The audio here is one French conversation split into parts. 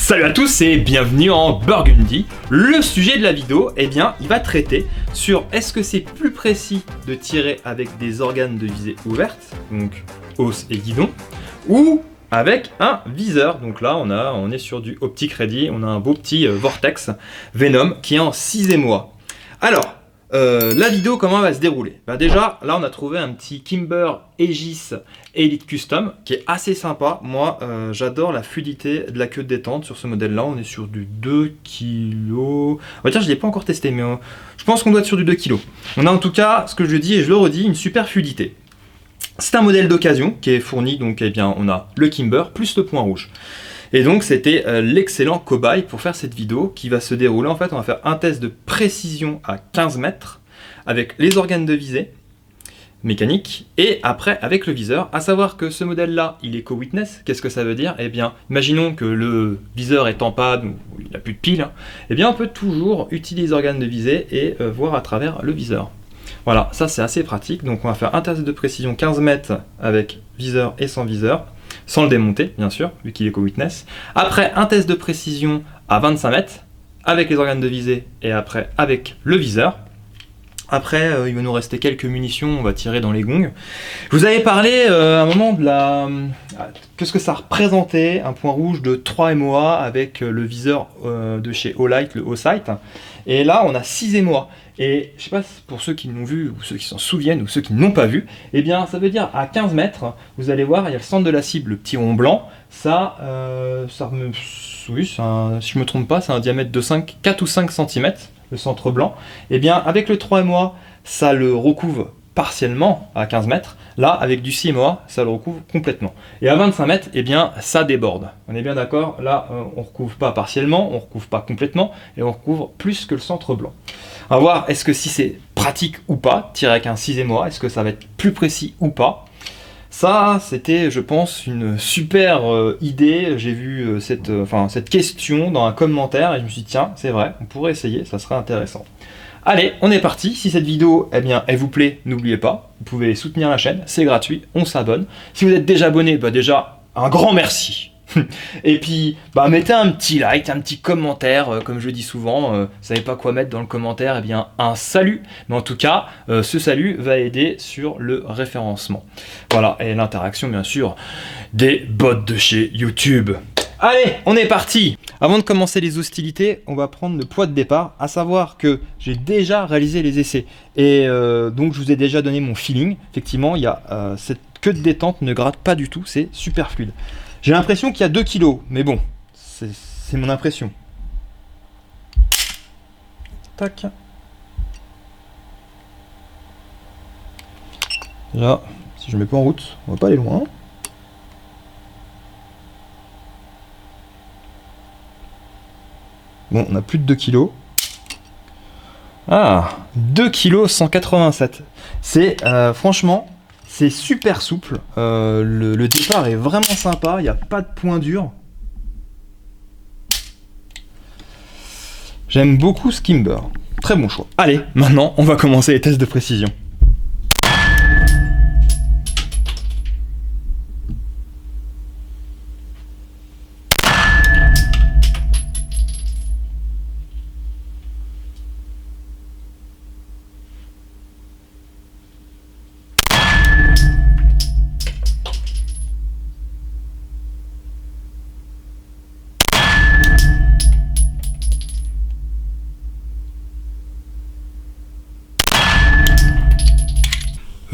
Salut à tous et bienvenue en Burgundy. Le sujet de la vidéo, eh bien, il va traiter sur est-ce que c'est plus précis de tirer avec des organes de visée ouvertes, donc os et guidon, ou avec un viseur. Donc là, on est sur du Optic Ready, on a un beau petit Vortex Venom qui est en 6 émoi. Alors, la vidéo, comment elle va se dérouler? Déjà, là, on a trouvé un petit Kimber Aegis Elite Custom qui est assez sympa. Moi, j'adore la fluidité de la queue de détente sur ce modèle-là. On est sur du 2 kg. On va dire, je ne l'ai pas encore testé, mais je pense qu'on doit être sur du 2 kg. On a en tout cas, ce que je dis et je le redis, une super fluidité. C'est un modèle d'occasion qui est fourni, donc eh bien, on a le Kimber plus le point rouge. Et donc c'était l'excellent cobaye pour faire cette vidéo qui va se dérouler. En fait, on va faire un test de précision à 15 mètres avec les organes de visée mécanique et après avec le viseur. À savoir que ce modèle-là, il est co-witness. Qu'est-ce que ça veut dire? Eh bien, imaginons que le viseur est en panne ou il n'a plus de pile. Eh bien, on peut toujours utiliser les organes de visée et voir à travers le viseur. Voilà, ça c'est assez pratique. Donc on va faire un test de précision 15 mètres avec viseur et sans viseur. Sans le démonter, bien sûr, vu qu'il est co-witness. Après, un test de précision à 25 mètres, avec les organes de visée, et après, avec le viseur. Après, il va nous rester quelques munitions, on va tirer dans les gongs. Je vous avais parlé à un moment de la... Qu'est-ce que ça représentait, un point rouge de 3 MOA avec le viseur de chez Olight, le O-Sight. Et là, on a 6 MOA. Et je sais pas, pour ceux qui l'ont vu, ou ceux qui s'en souviennent, ou ceux qui ne l'ont pas vu, eh bien, ça veut dire à 15 mètres, vous allez voir, il y a le centre de la cible, le petit rond blanc. Ça, oui, si je ne me trompe pas, c'est un diamètre de 4 ou 5 cm, le centre blanc. Eh bien, avec le 3 MOA, ça le recouvre partiellement à 15 mètres. Là, avec du 6 MOA, ça le recouvre complètement. Et à 25 mètres, eh bien, ça déborde. On est bien d'accord? Là, on ne recouvre pas partiellement, on ne recouvre pas complètement, et on recouvre plus que le centre blanc. On va voir est-ce que si c'est pratique ou pas, tirer avec un 6 MOA, est-ce que ça va être plus précis ou pas. Ça, c'était, je pense, une super idée. J'ai vu cette question dans un commentaire et je me suis dit, tiens, c'est vrai, on pourrait essayer, ça serait intéressant. Allez, on est parti. Si cette vidéo, eh bien, elle vous plaît, n'oubliez pas, vous pouvez soutenir la chaîne, c'est gratuit, on s'abonne. Si vous êtes déjà abonné, déjà, un grand merci. Et puis, mettez un petit like, un petit commentaire, comme je dis souvent, vous savez pas quoi mettre dans le commentaire, eh bien, un salut. Mais en tout cas, ce salut va aider sur le référencement. Voilà, et l'interaction, bien sûr, des bots de chez YouTube. Allez, on est parti! Avant de commencer les hostilités, on va prendre le poids de départ, à savoir que j'ai déjà réalisé les essais. Et donc, je vous ai déjà donné mon feeling. Effectivement, il y a cette queue de détente ne gratte pas du tout, c'est super fluide. J'ai l'impression qu'il y a 2 kg, mais bon, c'est mon impression. Tac. Là, si je ne mets pas en route, on va pas aller loin. Bon, on a plus de 2 kg. Ah, 2 kg 187. C'est franchement... C'est super souple, le départ est vraiment sympa, il n'y a pas de point dur. J'aime beaucoup ce Kimber, très bon choix. Allez, maintenant on va commencer les tests de précision.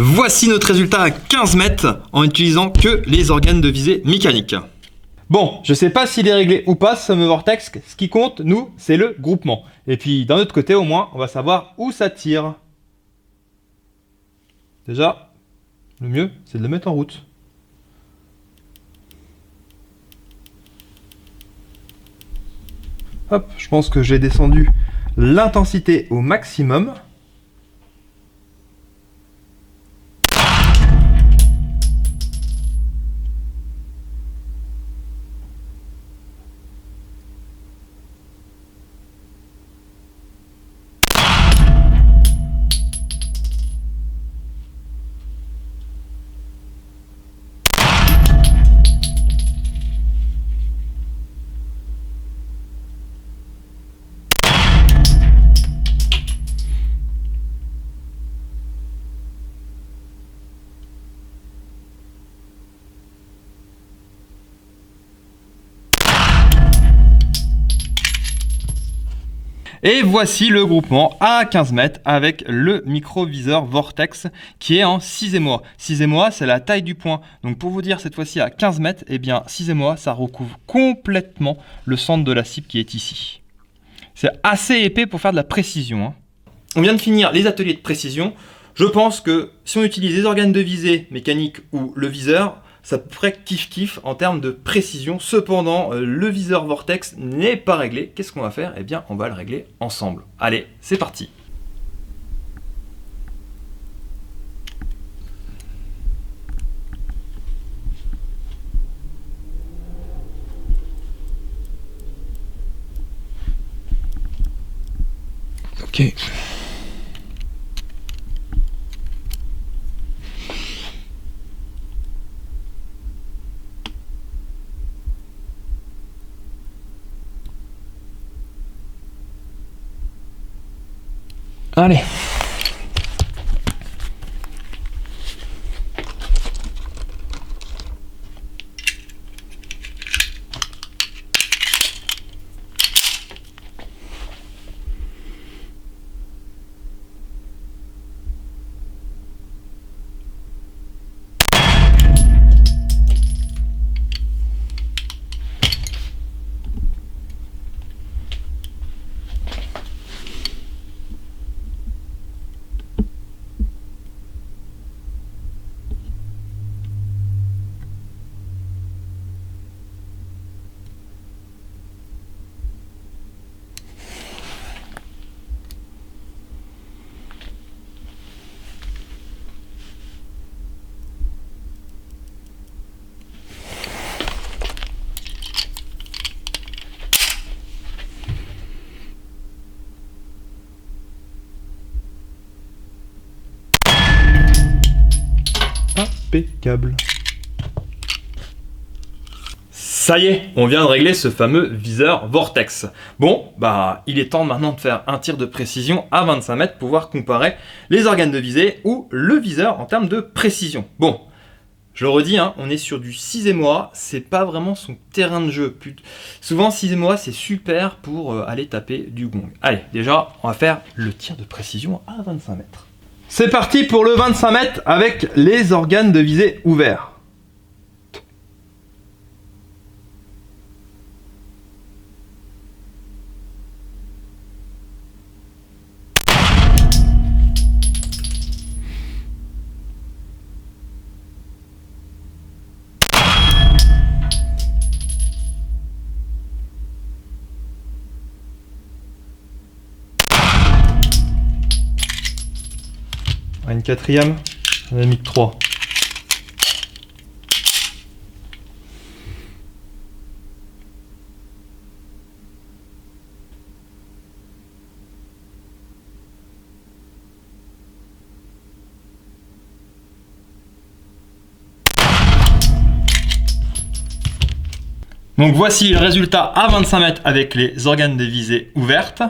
Voici notre résultat à 15 mètres en utilisant que les organes de visée mécanique. Bon, je sais pas s'il est réglé ou pas ce fameux vortex, ce qui compte, nous, c'est le groupement. Et puis d'un autre côté, au moins, on va savoir où ça tire. Déjà, le mieux, c'est de le mettre en route. Hop, je pense que j'ai descendu l'intensité au maximum. Et voici le groupement à 15 mètres avec le microviseur Vortex qui est en 6,5. 6,5 c'est la taille du point. Donc pour vous dire cette fois-ci à 15 mètres, eh bien 6,5 ça recouvre complètement le centre de la cible qui est ici. C'est assez épais pour faire de la précision, hein. On vient de finir les ateliers de précision. Je pense que si on utilise les organes de visée mécanique ou le viseur, ça ferait kiff-kiff en termes de précision. Cependant, le viseur Vortex n'est pas réglé. Qu'est-ce qu'on va faire? Eh bien, on va le régler ensemble. Allez, c'est parti. Ok. Allez. Impeccable. Ça y est, on vient de régler ce fameux viseur Vortex. Bon, bah il est temps maintenant de faire un tir de précision à 25 mètres pour pouvoir comparer les organes de visée ou le viseur en termes de précision. Bon, je le redis, hein, on est sur du 6,5, c'est pas vraiment son terrain de jeu. Souvent 6,5 c'est super pour aller taper du gong. Allez, déjà, on va faire le tir de précision à 25 mètres. C'est parti pour le 25 mètres avec les organes de visée ouverts. Une quatrième, on a mis que 3. Donc voici le résultat à 25 mètres avec les organes de visée ouvertes.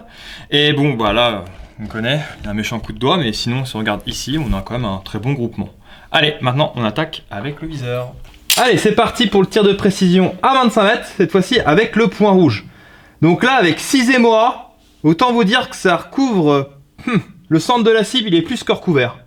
Et bon, bah là, on connaît, il y a un méchant coup de doigt, mais sinon, si on regarde ici, on a quand même un très bon groupement. Allez, maintenant, on attaque avec le viseur. Allez, c'est parti pour le tir de précision à 25 mètres, cette fois-ci avec le point rouge. Donc là, avec 6,5, autant vous dire que ça recouvre... le centre de la cible, il est plus que recouvert.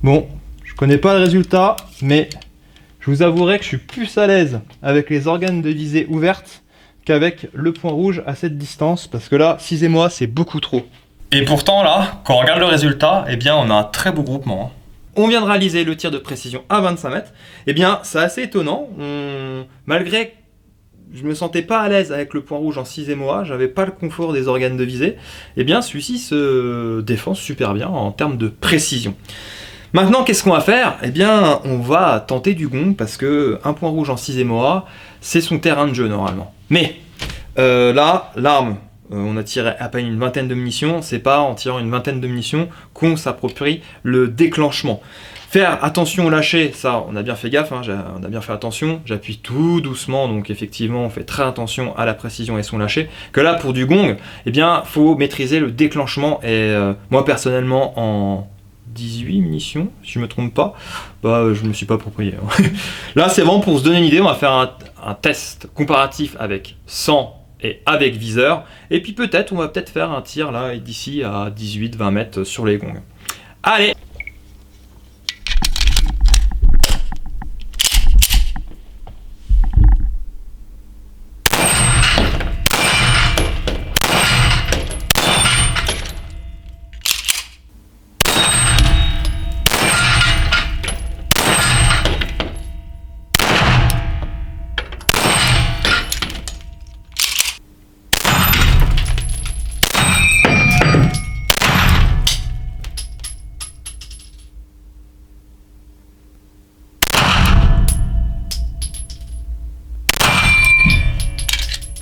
Bon, je connais pas le résultat, mais je vous avouerai que je suis plus à l'aise avec les organes de visée ouvertes qu'avec le point rouge à cette distance, parce que là, 6,5, c'est beaucoup trop. Et pourtant là, quand on regarde le résultat, eh bien on a un très beau groupement. On vient de réaliser le tir de précision à 25 mètres. Eh bien, c'est assez étonnant. Malgré que je me sentais pas à l'aise avec le point rouge en 6,5, j'avais pas le confort des organes de visée, eh bien celui-ci se défend super bien en termes de précision. Maintenant, qu'est-ce qu'on va faire? Eh bien, on va tenter du gong parce que un point rouge en 6,5, c'est son terrain de jeu normalement. Mais Là, l'arme, on a tiré à peine une vingtaine de munitions, c'est pas en tirant une vingtaine de munitions qu'on s'approprie le déclenchement. Faire attention au lâcher, ça on a bien fait gaffe, hein, on a bien fait attention, j'appuie tout doucement, donc effectivement on fait très attention à la précision et son lâcher. Que là pour du gong, eh bien faut maîtriser le déclenchement et moi personnellement en 18 munitions, si je me trompe pas, bah je me suis pas approprié. Là c'est vraiment pour se donner une idée, on va faire un test comparatif avec 100 et avec viseur, et puis peut-être on va peut-être faire un tir là d'ici à 18-20 mètres sur les gongs. Allez!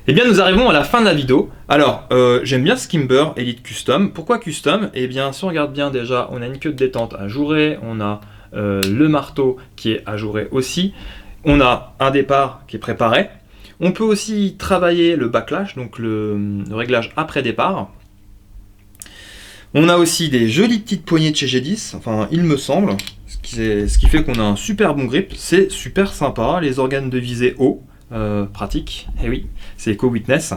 Eh bien nous arrivons à la fin de la vidéo. Alors j'aime bien Skimber Elite Custom. Pourquoi Custom? Eh bien si on regarde bien déjà, on a une queue de détente ajourée, on a le marteau qui est ajouré aussi, on a un départ qui est préparé. On peut aussi travailler le backlash, donc le réglage après départ. On a aussi des jolies petites poignées de chez G10, enfin il me semble, ce qui fait qu'on a un super bon grip, c'est super sympa, les organes de visée haut. Pratique, et oui, c'est Eco Witness.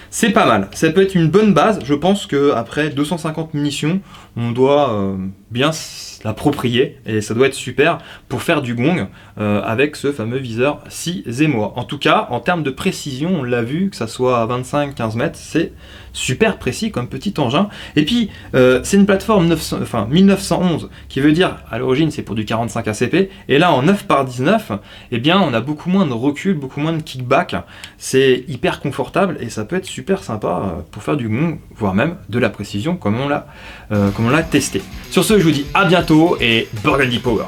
C'est pas mal, ça peut être une bonne base. Je pense qu'après 250 munitions, on doit bien l'approprier et ça doit être super pour faire du gong avec ce fameux viseur 6 émois. En tout cas, en termes de précision, on l'a vu, que ça soit à 25-15 mètres, c'est super précis comme petit engin. Et puis, c'est une plateforme 1911, qui veut dire, à l'origine, c'est pour du 45 ACP, et là, en 9x19, eh bien, on a beaucoup moins de recul, beaucoup moins de kickback. C'est hyper confortable et ça peut être super sympa pour faire du gong, voire même de la précision, comme on l'a testé. Sur ce, je vous dis à bientôt et Burgundy Power!